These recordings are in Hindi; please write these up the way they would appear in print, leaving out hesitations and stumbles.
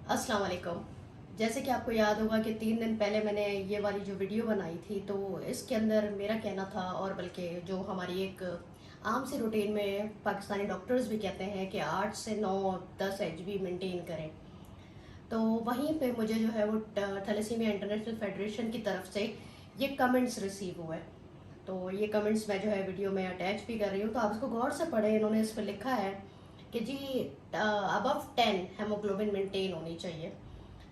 अस्सलाम वालेकुम। जैसे कि आपको याद होगा कि 3 दिन पहले मैंने ये वाली जो वीडियो बनाई थी, तो इसके अंदर मेरा कहना था, और बल्कि जो हमारी एक आम सी रूटीन में पाकिस्तानी डॉक्टर्स भी कहते हैं कि 8 से 9 10 एचबी मेंटेन करें। तो वहीं पे मुझे जो है वो थैलेसीमिया इंटरनेशनल फेडरेशन की तरफ से ये कमेंट्स रिसीव हुए। तो ये कमेंट्स मैं जो है वीडियो में अटैच भी कर रही हूँ, तो आप इसको गौर से पढ़ें। इन्होंने इस पर लिखा है कि जी अबव 10 हेमोग्लोबिन मेंटेन होनी चाहिए।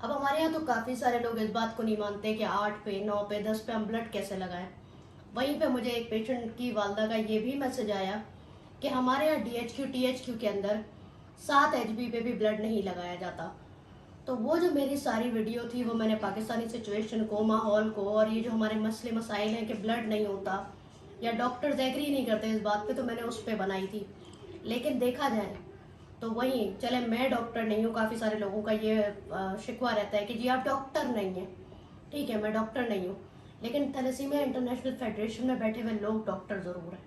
अब हमारे यहाँ तो काफ़ी सारे लोग इस बात को नहीं मानते कि 8 पे 9 पे 10 पे हम ब्लड कैसे लगाएं। वहीं पे मुझे एक पेशेंट की वालदा का ये भी मैसेज आया कि हमारे यहाँ डीएचक्यू टीएचक्यू के अंदर 7 एचबी पे भी ब्लड नहीं लगाया जाता। तो वो जो मेरी सारी वीडियो थी वो मैंने पाकिस्तानी सिचुएशन को, माहौल को, और ये जो हमारे मसले मसाइल हैं कि ब्लड नहीं होता या डॉक्टर्स एग्री नहीं करते इस बात पे, तो मैंने उस पर बनाई थी। लेकिन देखा जाए तो वहीं चले, मैं डॉक्टर नहीं हूँ। काफ़ी सारे लोगों का ये शिकवा रहता है कि जी आप डॉक्टर नहीं हैं। ठीक है, मैं डॉक्टर नहीं हूँ, लेकिन थैलेसीमिया इंटरनेशनल फेडरेशन में बैठे हुए लोग डॉक्टर ज़रूर हैं।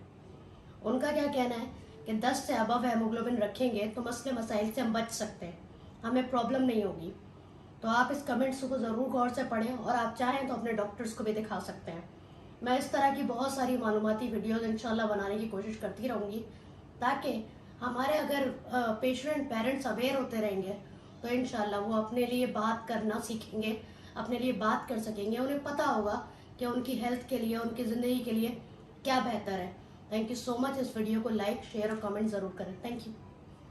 उनका क्या कहना है कि 10 से अबव हेमोग्लोबिन रखेंगे तो मसले मसाइल से हम बच सकते हैं, हमें प्रॉब्लम नहीं होगी। तो आप इस कमेंट्स को ज़रूर गौर से पढ़ें, और आप चाहें तो अपने डॉक्टर्स को भी दिखा सकते हैं। मैं इस तरह की बहुत सारी मालूमाती वीडियोज़ इंशाल्लाह बनाने की कोशिश करती रहूँगी, ताकि हमारे अगर पेशेंट पेरेंट्स अवेयर होते रहेंगे तो इंशाल्लाह वो अपने लिए बात करना सीखेंगे, अपने लिए बात कर सकेंगे। उन्हें पता होगा कि उनकी हेल्थ के लिए, उनकी ज़िंदगी के लिए क्या बेहतर है। Thank you so much. इस वीडियो को लाइक, शेयर और कमेंट ज़रूर करें। Thank you.